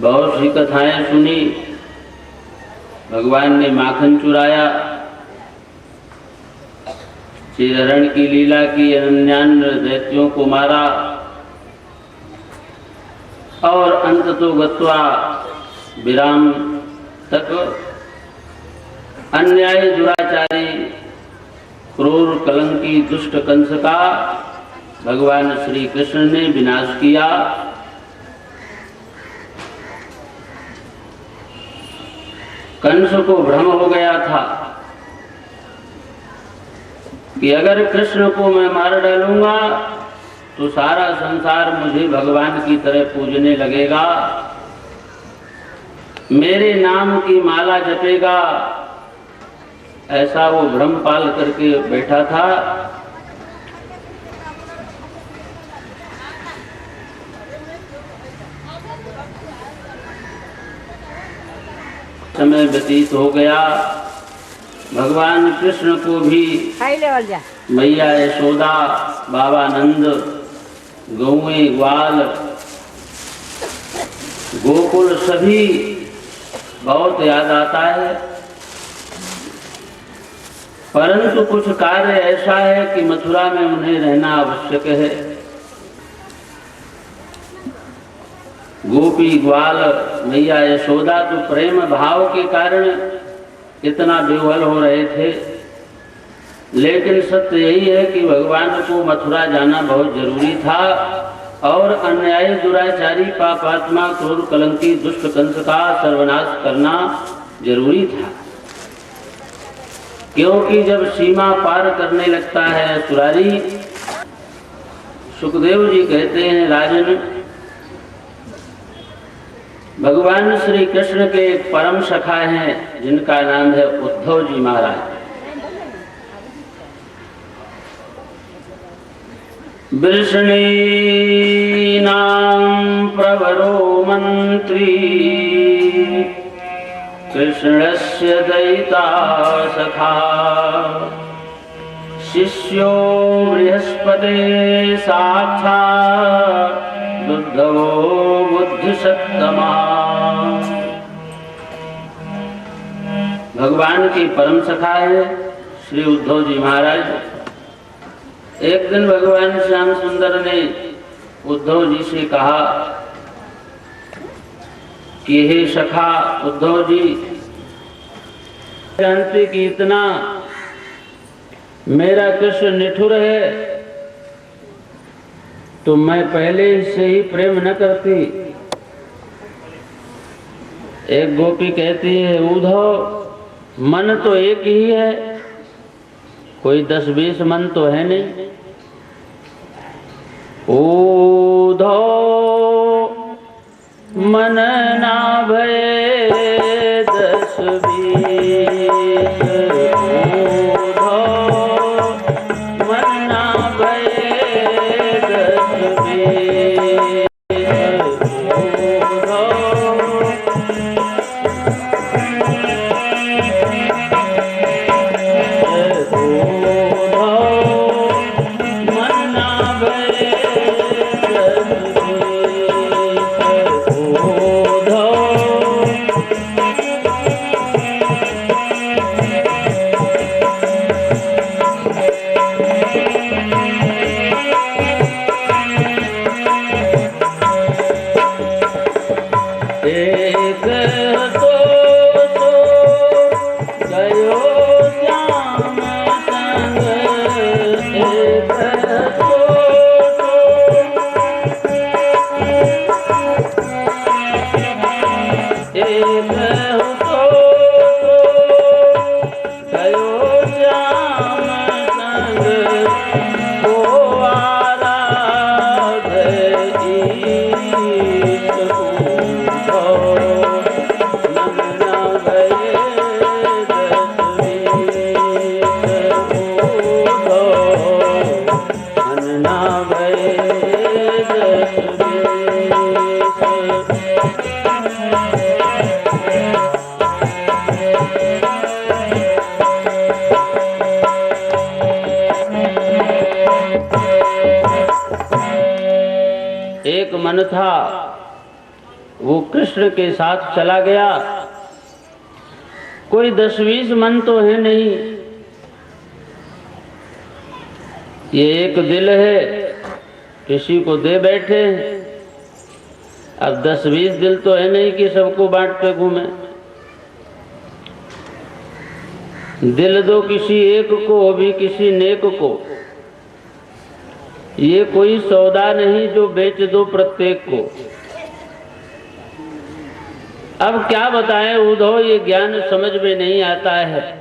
बहुत सी कथाएं सुनी। भगवान ने माखन चुराया, श्रीहरण की लीला की, अनन्यान्य दैत्यों को मारा और अंततो गत्वा विराम तक अन्यायी दुराचारी क्रूर कलंकी दुष्ट कंस का भगवान श्री कृष्ण ने विनाश किया। कंस को भ्रम हो गया था कि अगर कृष्ण को मैं मार डालूंगा तो सारा संसार मुझे भगवान की तरह पूजने लगेगा, मेरे नाम की माला जपेगा। ऐसा वो भ्रम पाल करके बैठा था। समय व्यतीत हो गया। भगवान कृष्ण को भी मैया यशोदा, बाबा नंद, गौएं ग्वाल, गोकुल सभी बहुत याद आता है। परंतु कुछ कार्य ऐसा है कि मथुरा में उन्हें रहना आवश्यक है। गोपी ग्वाल मैया यशोदा तो प्रेम भाव के कारण इतना विह्वल हो रहे थे, लेकिन सत्य यही है कि भगवान को मथुरा जाना बहुत जरूरी था और अन्यायी दुराचारी पापात्मा क्रूर कलंकी दुष्ट कंस का सर्वनाश करना जरूरी था। क्योंकि जब सीमा पार करने लगता है असुरारी, सुखदेव जी कहते हैं, राजन, भगवान श्री कृष्ण के एक परम सखा हैं जिनका नाम है उद्धव जी महाराज। वृषणीनां प्रवरो मंत्री कृष्णस्य दयिता सखा शिष्यो बृहस्पते साक्षात् बुद्धवो बुद्धिसत्तमा। भगवान की परम सखा है श्री उद्धव जी महाराज। एक दिन भगवान श्याम सुंदर ने उद्धव जी से कहा कि हे सखा उद्धव जी, जानते कि इतना मेरा कृष्ण निठुर है तो मैं पहले से ही प्रेम न करती। एक गोपी कहती है, उद्धव, मन तो एक ही है, कोई 10-20 मन तो है नहीं। उद्धव मन ना भये 10-20, वो कृष्ण के साथ चला गया। कोई 10-20 मन तो है नहीं, ये एक दिल है, किसी को दे बैठे। अब 10-20 दिल तो है नहीं कि सबको बांटते घूमे। दिल दो किसी एक को, भी किसी नेक को। ये कोई सौदा नहीं जो बेच दो प्रत्येक को। अब क्या बताएं उद्धव, ये ज्ञान समझ में नहीं आता है।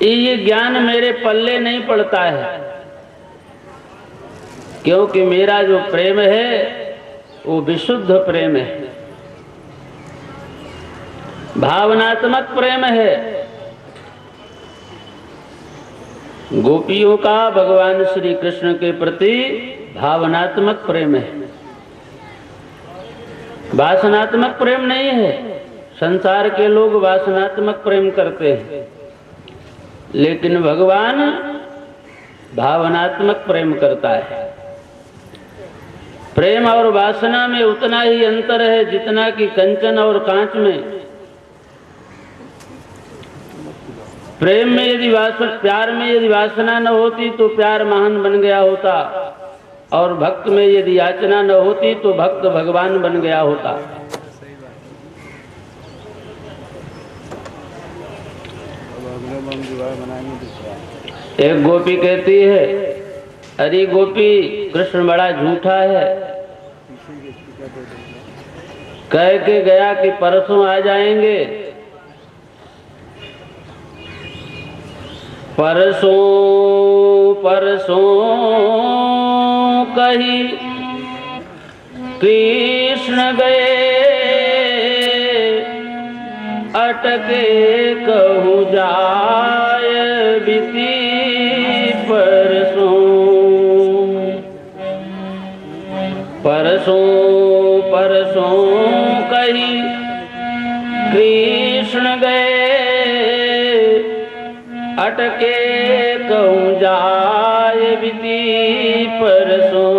ये ज्ञान मेरे पल्ले नहीं पड़ता है, क्योंकि मेरा जो प्रेम है वो विशुद्ध प्रेम है, भावनात्मक प्रेम है। गोपियों का भगवान श्री कृष्ण के प्रति भावनात्मक प्रेम है, वासनात्मक प्रेम नहीं है। संसार के लोग वासनात्मक प्रेम करते हैं, लेकिन भगवान भावनात्मक प्रेम करता है। प्रेम और वासना में उतना ही अंतर है जितना कि कंचन और कांच में। प्रेम में यदि प्यार में यदि वासना न होती तो प्यार महान बन गया होता, और भक्त में यदि याचना न होती तो भक्त भगवान बन गया होता। एक गोपी कहती है, अरे गोपी कृष्ण बड़ा झूठा है। कह के गया कि परसों आ जाएंगे। परसों परसों कही कृष्ण गए, अटके कहूँ जाय बीती परसों। परसों परसों कही कृष्ण गए, अटके कहूँ जाय बीती परसों।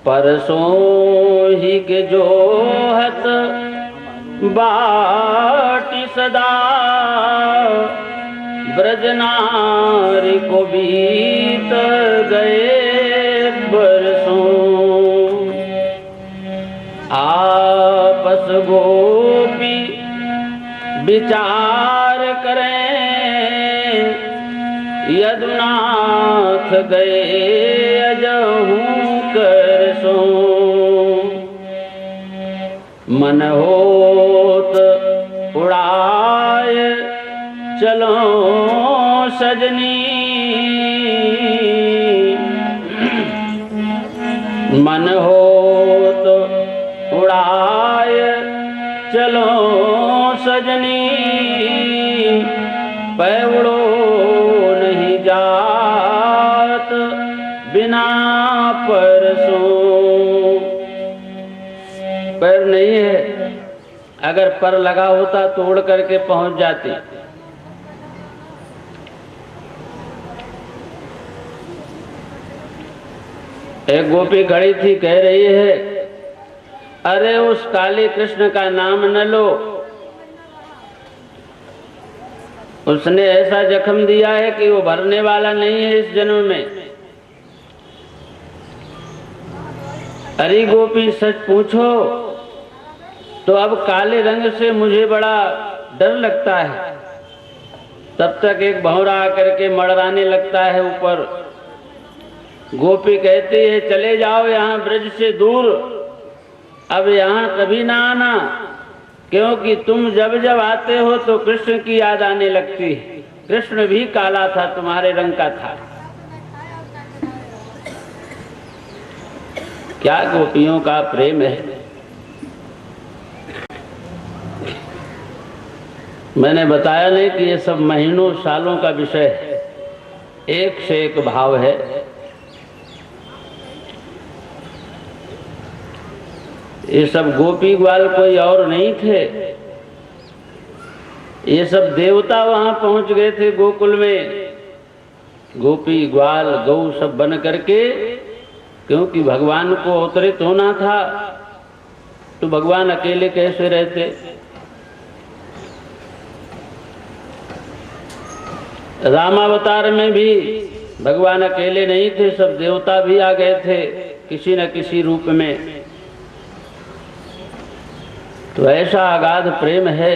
परसों ही के जोहत बाटी सदा, ब्रजनारी को बीत गए बरसों। आपस गोपी विचार करें, यदुनाथ गए अजहूँ करसों। मन होत उड़ाय चलो सजनी, मन होत उड़ाय चलो सजनी। पैवड़ो नहीं जात बिना परसों। पैर नहीं है, अगर पर लगा होता तो उड़ करके पहुंच जाती। एक गोपी खड़ी थी, कह रही है, अरे उस काली कृष्ण का नाम न लो, उसने ऐसा जख्म दिया है कि वो भरने वाला नहीं है इस जन्म में। अरे गोपी सच पूछो तो अब काले रंग से मुझे बड़ा डर लगता है। तब तक एक भंवरा आकर के मड़राने लगता है ऊपर। गोपी कहती है, चले जाओ यहाँ ब्रज से दूर, अब यहाँ कभी ना आना, क्योंकि तुम जब जब आते हो तो कृष्ण की याद आने लगती है। कृष्ण भी काला था, तुम्हारे रंग का था। क्या गोपियों का प्रेम है। मैंने बताया नहीं कि ये सब महीनों सालों का विषय है, एक से एक भाव है। ये सब गोपी ग्वाल कोई और नहीं थे, ये सब देवता वहां पहुंच गए थे गोकुल में। गोपी ग्वाल गौ सब बन करके क्योंकि भगवान को अवतरित होना था तो भगवान अकेले कैसे रहते। रामावतार में भी भगवान अकेले नहीं थे, सब देवता भी आ गए थे किसी न किसी रूप में। तो ऐसा अगाध प्रेम है।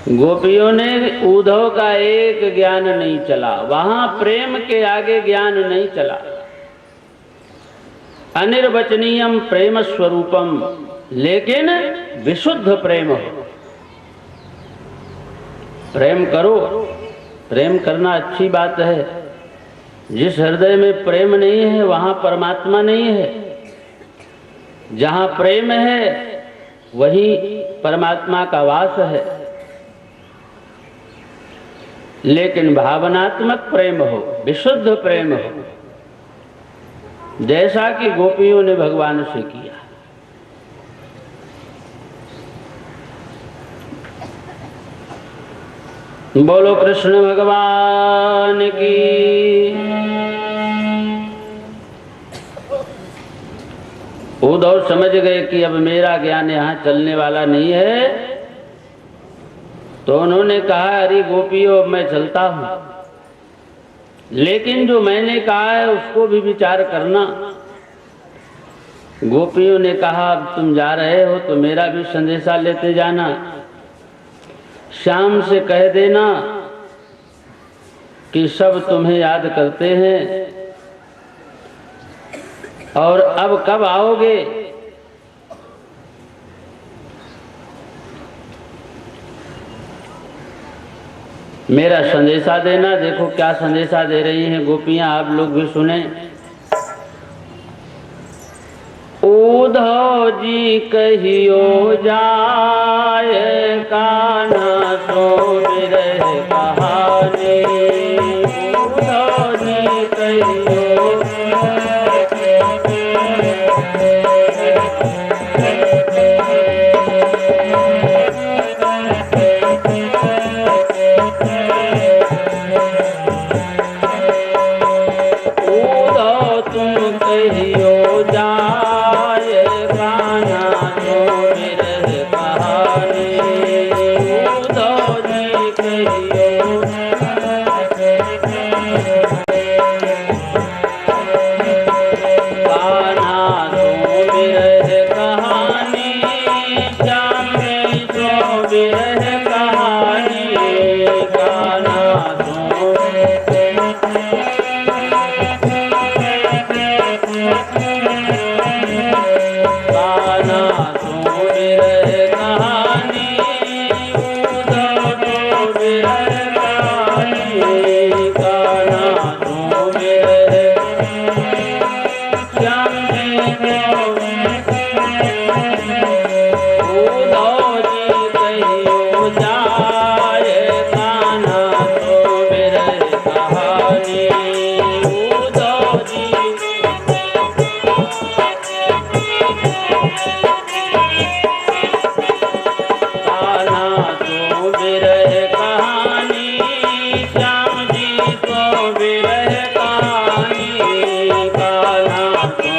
गोपियों ने उद्धव का एक ज्ञान नहीं चला, वहां प्रेम के आगे ज्ञान नहीं चला। अनिर्वचनीयम प्रेम स्वरूपम, लेकिन विशुद्ध प्रेम हो। प्रेम करो, प्रेम करना अच्छी बात है। जिस हृदय में प्रेम नहीं है वहां परमात्मा नहीं है। जहां प्रेम है वही परमात्मा का वास है। लेकिन भावनात्मक प्रेम हो, विशुद्ध प्रेम हो, जैसा कि गोपियों ने भगवान से किया। बोलो कृष्ण भगवान की। उद्धव समझ गए कि अब मेरा ज्ञान यहाँ चलने वाला नहीं है, तो उन्होंने कहा अरे गोपियों मैं चलता हूँ, लेकिन जो मैंने कहा है उसको भी विचार करना। गोपियों ने कहा अब तुम जा रहे हो तो मेरा भी संदेशा लेते जाना। श्याम से कह देना कि सब तुम्हें याद करते हैं और अब कब आओगे। मेरा संदेशा देना। देखो क्या संदेशा दे रही हैं गोपियां, आप लोग भी सुने। उद्धव जी कहियो जाए कान्हा सो विरह कहानी। उद्धव जी कहियो उद्धव तुम कहियो जाए कान्हा सो विरह कहानी। उद्धव जी कहियो कान्हा सो विरह कहानी। श्याम सो विरह कहानी। कान्हा सो कान्हा सो विरह कहानी। उद्धव सो विरह कहानी। कान्हा सो विरह श्याम उद्धव जी कहियो जाए कान्हा सो विरह कहानी। उद्धव जी कान्हा सो विरह कहानी। श्याम जी सो विरह कहानी। कान्हा सो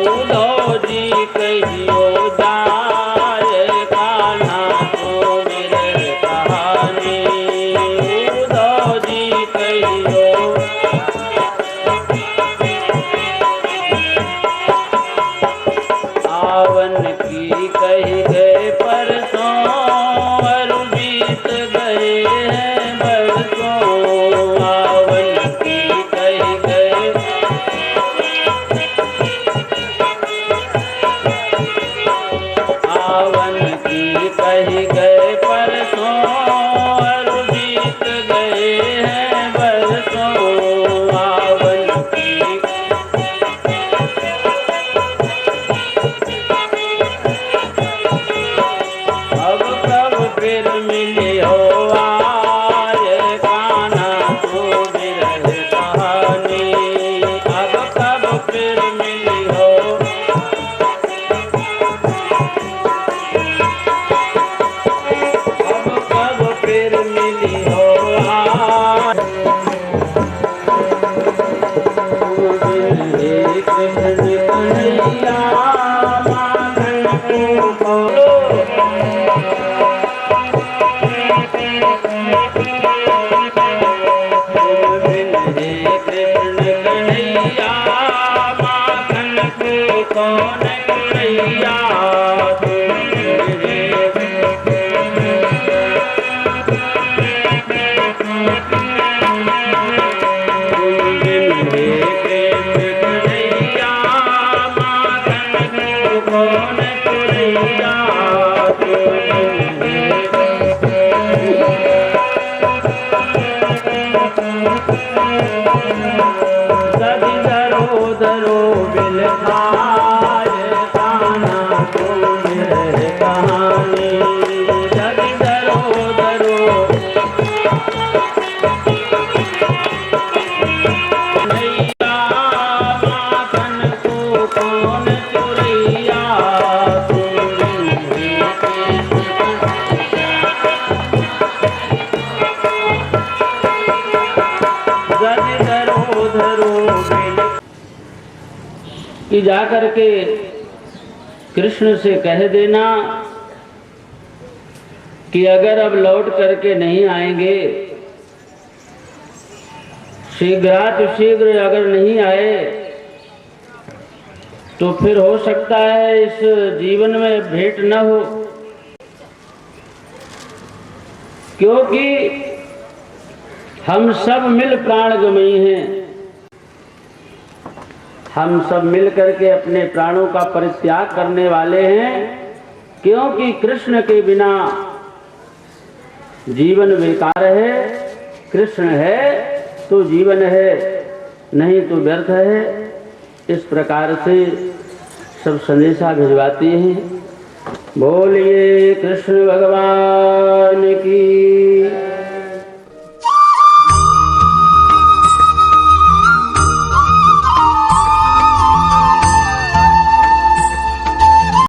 उद्धव जी कहियो जाए कान्हा सो विरह कहानी। उद्धव जी कहियो आवन की कही गए परसों और बीत गए हैं बरसों। आवन की कही गए आवन की कही गए परसों और बीत गए हैं बरसों। कौन चुरैया कि जा करके कृष्ण से कह देना कि अगर अब लौट करके नहीं आएंगे, शीघ्र अगर नहीं आए तो फिर हो सकता है इस जीवन में भेंट न हो, क्योंकि हम सब मिल प्राण गमई हैं। हम सब मिल करके अपने प्राणों का परित्याग करने वाले हैं, क्योंकि कृष्ण के बिना जीवन बेकार है। कृष्ण है तो जीवन है, नहीं तो व्यर्थ है। इस प्रकार से सब संदेशा भिजवाते हैं। बोलिए कृष्ण भगवान की।